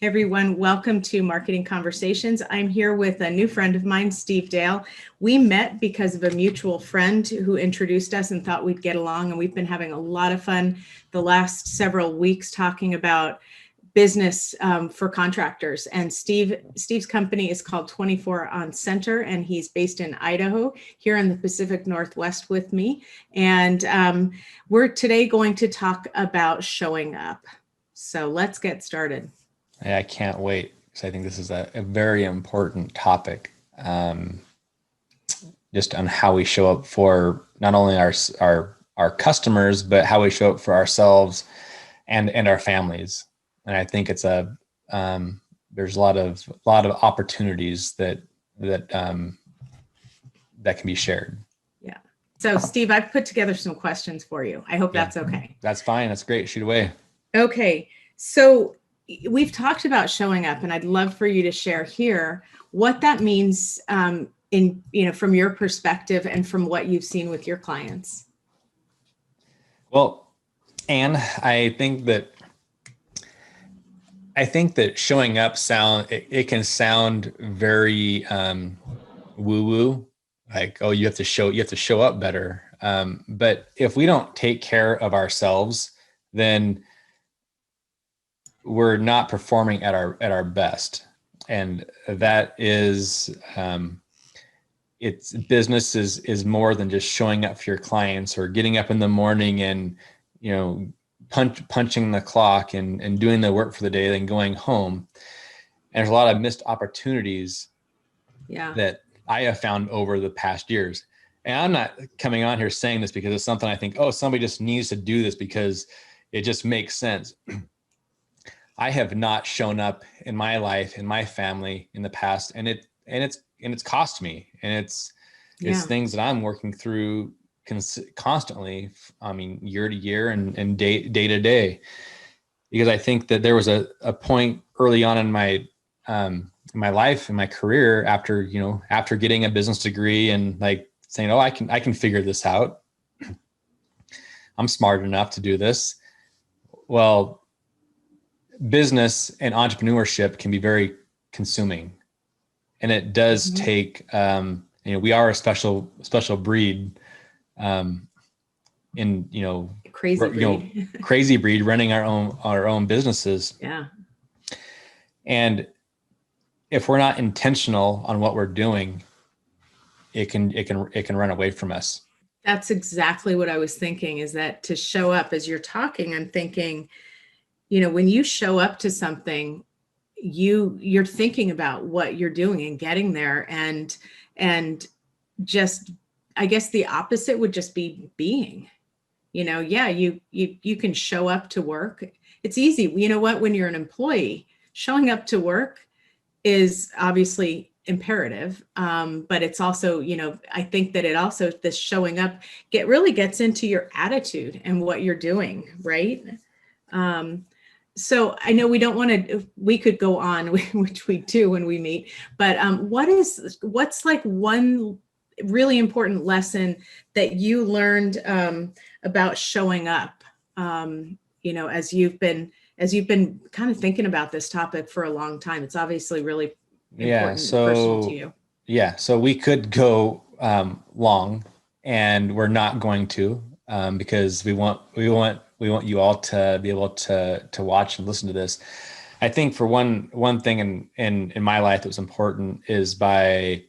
Hey everyone, welcome to Marketing Conversations. I'm here with a new friend of mine, Steve Dale. We met because of a mutual friend who introduced us and thought we'd get along, and we've been having a lot of fun the last several weeks talking about business for contractors. And Steve's company is called 24 on Center, and he's based in Idaho, here in the Pacific Northwest with me. And we're today going to talk about showing up. So let's get started. I can't wait because I think this is a very important topic, just on how we show up for not only our customers, but how we show up for ourselves and our families. And I think it's there's a lot of opportunities that can be shared. Yeah. So Steve, I've put together some questions for you. I hope that's okay. That's fine. That's great. Shoot away. Okay. So we've talked about showing up, and I'd love for you to share here what that means from your perspective and from what you've seen with your clients. Well, Ann, I think that showing up it can sound very woo-woo, like, oh, you have to show up better. But if we don't take care of ourselves, then we're not performing at our best. And that is, it's business is more than just showing up for your clients or getting up in the morning and, punching the clock and doing the work for the day, then going home. And there's a lot of missed opportunities that I have found over the past years. And I'm not coming on here saying this because it's something I think, oh, somebody just needs to do this because it just makes sense. I have not shown up in my life, in my family in the past, and it's cost me, and it's things that I'm working through constantly. I mean, year to year and day to day, because I think that there was a point early on in my life, in my career, after getting a business degree and like saying, oh, I can figure this out. I'm smart enough to do this. Well, business and entrepreneurship can be very consuming, and it does take, we are a special breed, crazy breed running our own businesses. Yeah. And if we're not intentional on what we're doing, it can run away from us. That's exactly what I was thinking, is that to show up. As you're talking, I'm thinking, when you show up to something, you're thinking about what you're doing and getting there, and just, I guess the opposite would just be being, you can show up to work. It's easy. You know what? When you're an employee, showing up to work is obviously imperative. But it's also, I think that it also, this showing up really gets into your attitude and what you're doing. Right. So I know we could go on, which we do when we meet, but what's like one really important lesson that you learned about showing up, as you've been kind of thinking about this topic for a long time? It's obviously really important personal to you. Yeah. So we could go long, and we're not going to, because we want you all to be able to watch and listen to this. I think for one thing in my life that was important is I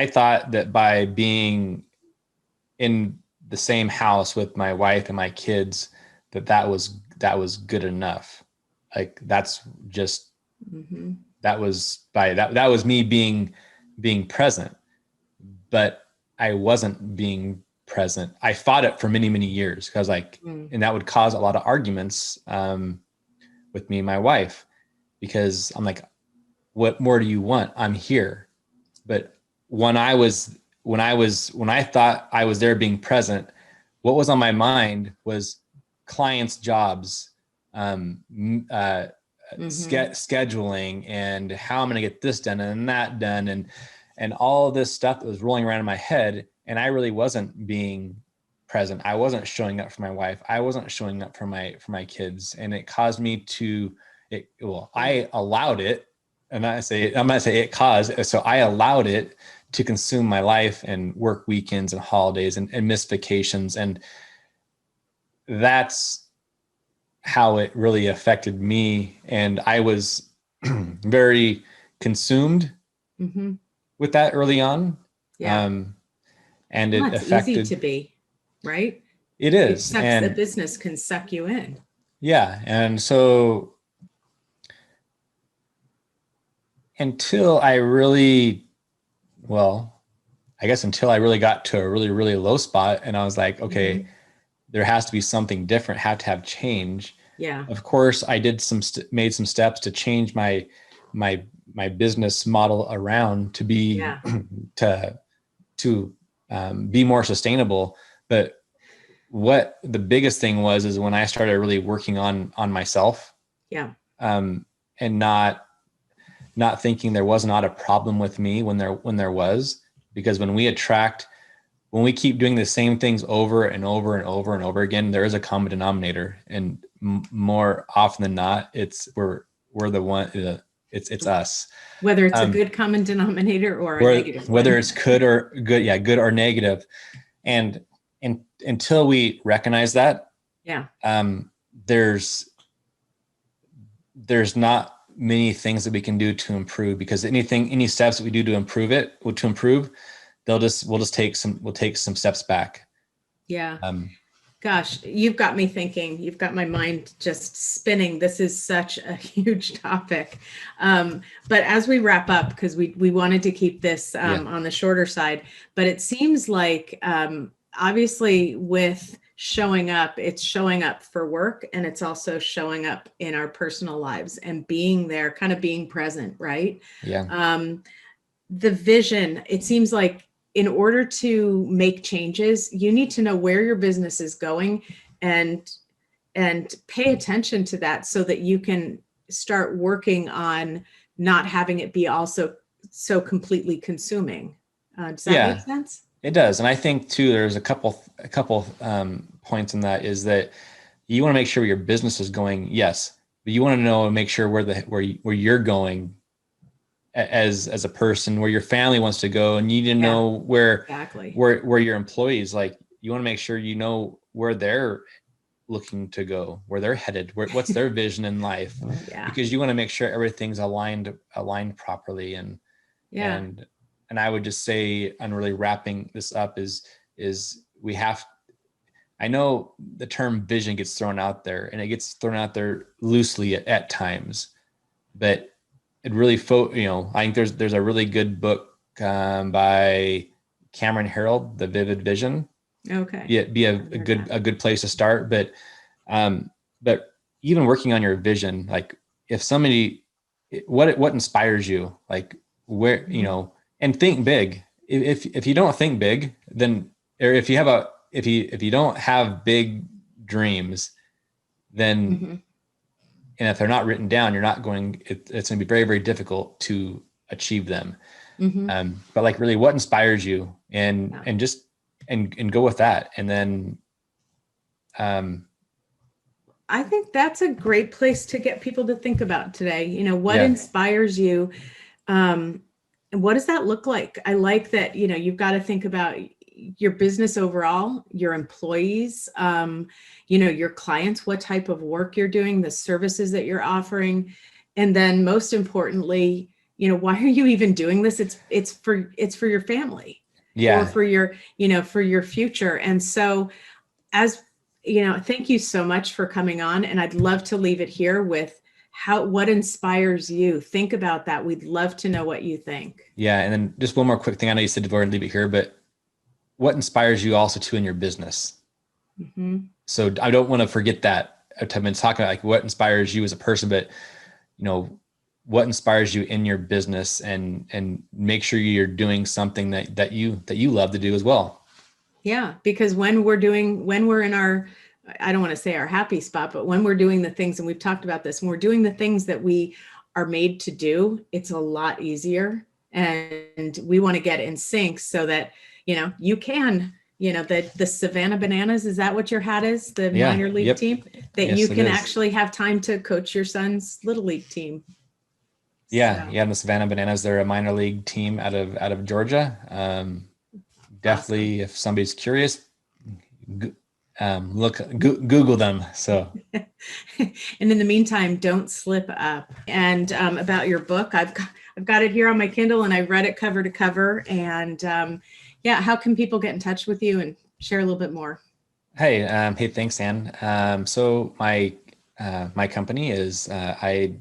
thought that by being in the same house with my wife and my kids, that was good enough. Like that's just, that was me being present, but I wasn't being present. I fought it for many, many years because and that would cause a lot of arguments with me and my wife, because I'm like, what more do you want? I'm here. But when I thought I was there being present, what was on my mind was clients' jobs, scheduling, and how I'm going to get this done and that done, and all this stuff that was rolling around in my head. And I really wasn't being present. I wasn't showing up for my wife. I wasn't showing up for my kids. And it caused me to, I allowed it. And I'm not saying it caused. So I allowed it to consume my life and work weekends and holidays and missed vacations. And that's how it really affected me. And I was very consumed with that early on. Yeah. And Well, it it's affected. easy to be, right? It is. The business can suck you in. Yeah. And so until I really got to a really, really low spot, and I was like, okay, there has to be something different, have to have change. Yeah. Of course, I did made some steps to change my business model around to be, to be more sustainable. But what the biggest thing is when I started really working on myself, and not thinking there was not a problem with me when there was, because when we keep doing the same things over and over and over and over again, there is a common denominator, and more often than not, we're the one. It's us. Whether it's a good common denominator or a negative whether one. It's good or negative, and until we recognize that, there's not many things that we can do to improve, because any steps that we do to improve, we'll take some steps back. Yeah. Gosh, you've got me thinking. You've got my mind just spinning. This is such a huge topic. But as we wrap up, because we wanted to keep this on the shorter side, but it seems like obviously with showing up, it's showing up for work, and it's also showing up in our personal lives and being there, kind of being present, right? Yeah. The vision, it seems like in order to make changes, you need to know where your business is going and pay attention to that so that you can start working on not having it be also so completely consuming. Does that make sense? It does. And I think too, there's a couple points in that, is that you want to make sure where your business is going. Yes. But you want to know and make sure where you're going as a person, where your family wants to go, and you need to know where your employees, like, you want to make sure you know where they're looking to go, where they're headed, what's their vision in life, because you want to make sure everything's aligned properly. And I would just say, and really wrapping this up, is I know the term vision gets thrown out there, and it gets thrown out there loosely at times, but it really, I think there's a really good book by Cameron Herold, The Vivid Vision. Okay. Be a good place to start. But even working on your vision, like, if somebody, what inspires you, like, where, and think big. If you don't think big, then, or if you don't have big dreams, then, and if they're not written down, it's going to be very, very difficult to achieve them. But like, really, what inspires you, and just go with that. And then, I think that's a great place to get people to think about today. What inspires you? And what does that look like? I like that, you've got to think about your business overall, your employees, your clients, what type of work you're doing, the services that you're offering. And then most importantly, why are you even doing this? It's for your family, or for your future. And so, thank you so much for coming on. And I'd love to leave it here with what inspires you. Think about that. We'd love to know what you think. Yeah. And then just one more quick thing. I know you said to go ahead and leave it here, but what inspires you also too in your business? So I don't want to forget that. I've been talking about, like, what inspires you as a person, but what inspires you in your business, and make sure you're doing something that you love to do as well. Yeah. Because when we're in our, I don't want to say our happy spot, but when we're doing the things, and we've talked about this, when we're doing the things that we are made to do, it's a lot easier. And we want to get in sync so that, you can the Savannah Bananas, is that what your hat is? The Yeah, minor league yep. team that Yes, you it can is. actually have time to coach your son's little league team. Yeah. So, Yeah. The Savannah Bananas, they're a minor league team out of Georgia. Definitely, awesome. if somebody's curious, Google them. So, And in the meantime, don't slip up. And about your book, I've got it here on my Kindle, and I read it cover to cover. And yeah, how can people get in touch with you and share a little bit more? hey, thanks, Ann. So my company is I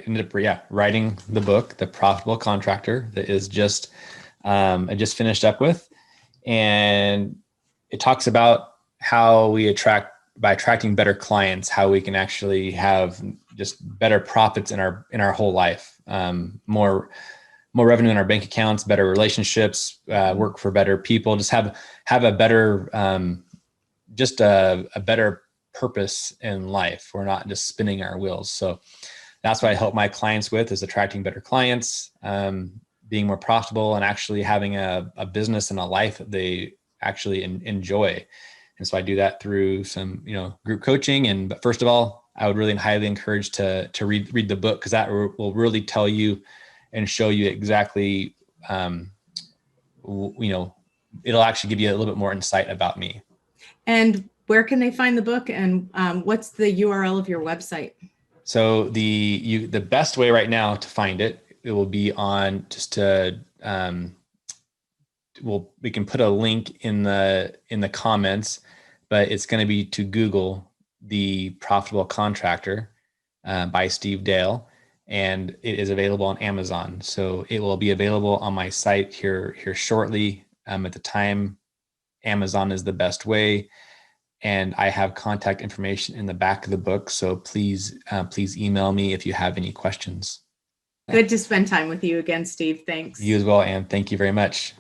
ended up writing the book, The Profitable Contractor, that is just I just finished up with, and it talks about how we by attracting better clients, how we can actually have just better profits in our whole life, more revenue in our bank accounts, better relationships, work for better people, just have a better just a better purpose in life. We're not just spinning our wheels. So that's what I help my clients with, is attracting better clients, being more profitable, and actually having a business and a life that they actually enjoy. And so I do that through some, group coaching. But first of all, I would really highly encourage to read the book, because that will really tell you and show you exactly, it'll actually give you a little bit more insight about me. And where can they find the book, and what's the URL of your website? So the best way right now to find it will be on just to we can put a link in the comments, but it's going to be to Google The Profitable Contractor by Steve Dale, and it is available on Amazon. So it will be available on my site here shortly. At the time, Amazon is the best way. And I have contact information in the back of the book. So please email me if you have any questions. Good to spend time with you again, Steve. Thanks. You as well, Ann. Thank you very much.